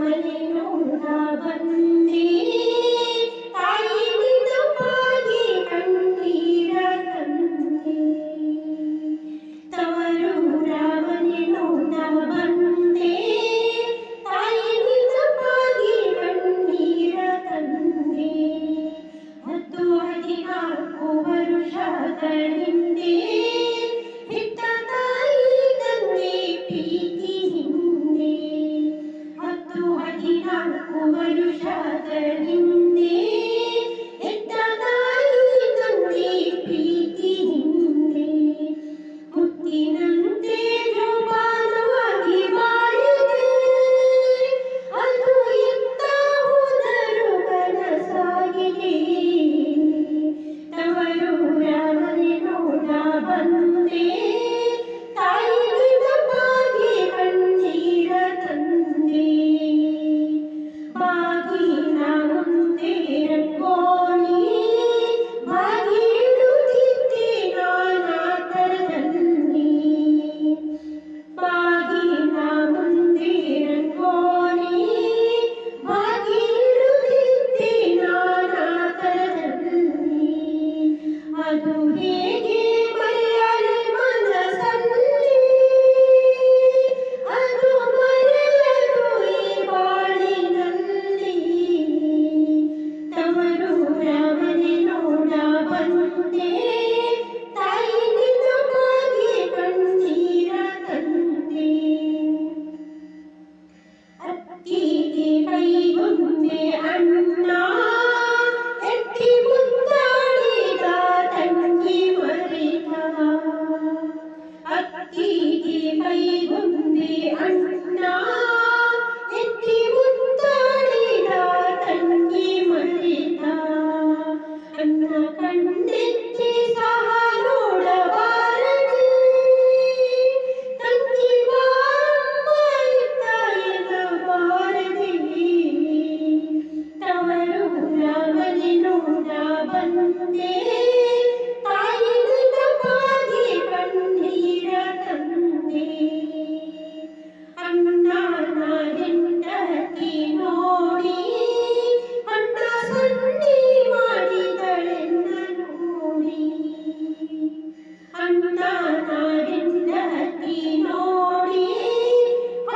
ಮನೆಯೊಳ ಬಂದೆ ತಾಯಿ ನಿನಗಾಗಿ ಕಣ್ಣೀರ ತಂದೆ ತವರೂರ ಮನೆಯೊಳ ಬಂದೆ ತಾಯಿ ನಿನಗಾಗಿ ಕಣ್ಣೀರ ತಂದೆ 14 ವರುಷದ ಹಿಂದೆ ಹೆತ್ತ ತಾಯಿ ತಂದೆ ಪ್ರೀತಿ ಹಿಂದೆ 14 ವರುಷದ ಹಿಂದೆ ಹೆತ್ತ ತಾಯಿ ತಂದೆ ಪ್ರೀತಿ ಹಿಂದೆ ಮುತ್ತಿನಂತೆ ಜೋಪಾನವಾಗಿ ಬಾಳಿದೆ ಅದು ಎತ್ತ ಹೋದರೂ ಕನಸಾಗಿದೆ ತವರೂರ ಮನೆಯೊಳ ಬಂದೆ ತಾಯಿ ನಿನಗಾಗಿ ಕಣ್ಣೀರ ತಂದೆ ಬಾಗಿಲ ಮುಂದೆ ರಂಗೋಲಿ ಬಾಗಿಲುತ್ತಿದ್ದೆ ನಾನಾತರದಲ್ಲಿ ಬಾಗಿಲ ಮುಂದೆ ರಂಗೋಲಿ ಬಾಗಿಲುತ್ತಿದ್ದೆ ನಾನಾತರದಲ್ಲಿ ಅದು ಹೇಗೆ ಮರೆಯಲಿ ಮನಸ್ಸಲ್ಲಿ ಅದು ಮರೆಯಲು ಈ ಬಾಳಿನಲ್ಲಿ ತವರೂರ ಮನೆಯೊಳ ಬಂದೆ ತಾಯಿ ನಿನಗಾಗಿ ಕಣ್ಣೀರ ತಂದೆ ಅತ್ತಿಗೆ ಕೈಗೊಂದೆ ಅಣ್ಣ ಎತ್ತಿ ಮುದ್ದಾಡಿದ ತಂಗಿ ಮರಿತ ಅತ್ತಿಗೆ ಕೈಗೊಂದೆ ಅಣ್ಣ ಎತ್ತಿ ಮುದ್ದಾಡಿದ ತಂಗಿ ಮರಿತ ಅಣ್ಣ ಕಣ್ಣೆತ್ತಿ ಸಹ ನೋಡಬಾರದೆ ತಂಗಿ ಬಾರಮ್ಮ ಇತ್ತ ಎನ್ನಬಾರದೆ ತವರೂರ ಮನೆಯೊಳ ಬಂದೆ ತಾಯಿ ನಿನಗಾಗಿ ಕಣ್ಣೀರ ತಂದೆ ಅಣ್ಣನ ಹೆಂಡತಿ ನೋಡಿ ಅಣ್ಣ ಸನ್ನಿ ಮಾಡಿದಳೆನ್ನ ನೋಡಿ ಅಣ್ಣನ ಹೆಂಡತಿ ನೋಡಿ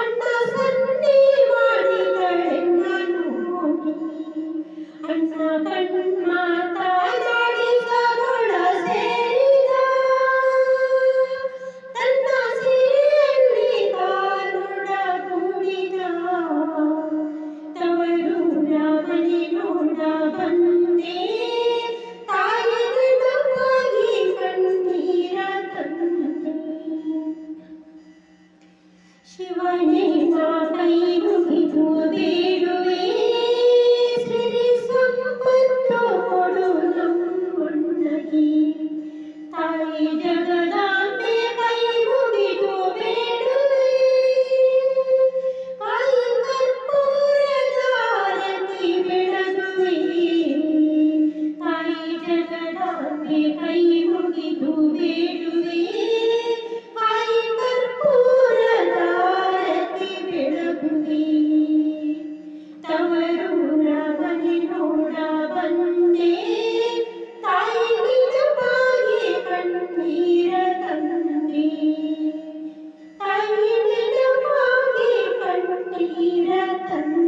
ಅಣ್ಣ ಸನ್ನಿ ಮಾಡಿದಳೆನ್ನ ನೋಡಿ ಅಣ್ಣ ಕಣ್ಮಾತಾಡಿಸಗೊಳ ಸೇರಿದ ತನ್ನ ಸೀರೆಯಲ್ಲಿ ತಾನೊಡಗೂಡಿದ ತವರೂರ ಮನೆಯೊಳ ಬಂದೆ ತಾಯಿ ನಿನಗಾಗಿ ಕಣ್ಣೀರ ತಂದೆ ಶಿವನೇ ನಾ ಕೈ ಮುಗಿದು ಬೇಡುವೆ ಸಿರಿ ಸಂಪತ್ತು ಕೊಡು ನಮ್ಮಣ್ಣಗೆ ತಾಯಿ ಜಗದಾಂಬೆ ಕೈ ಮುಗಿದು ಬೇಡುವೆ ಕಾಯಿ ಕರ್ಪೂರದ ಆರತಿ ಬೆಳಗುವೆ ತಾಯಿ ಜಗದಾಂಬೆ ಕೈ ಮುಗಿದು ಬೇಡುವೆ ಕಾಯಿ ಕರ್ಪೂರದ ಆರತಿ ಬೆಳಗುವೆ ತವರೂರ ಮನೆಯೊಳ ಬಂದೆ ತಾಯಿ ನಿನಗಾಗಿ ಕಣ್ಣೀರ ತಂದೆ ತಾಯಿ ನಿನಗಾಗಿ ಕಣ್ಣೀರ ತಂದೆ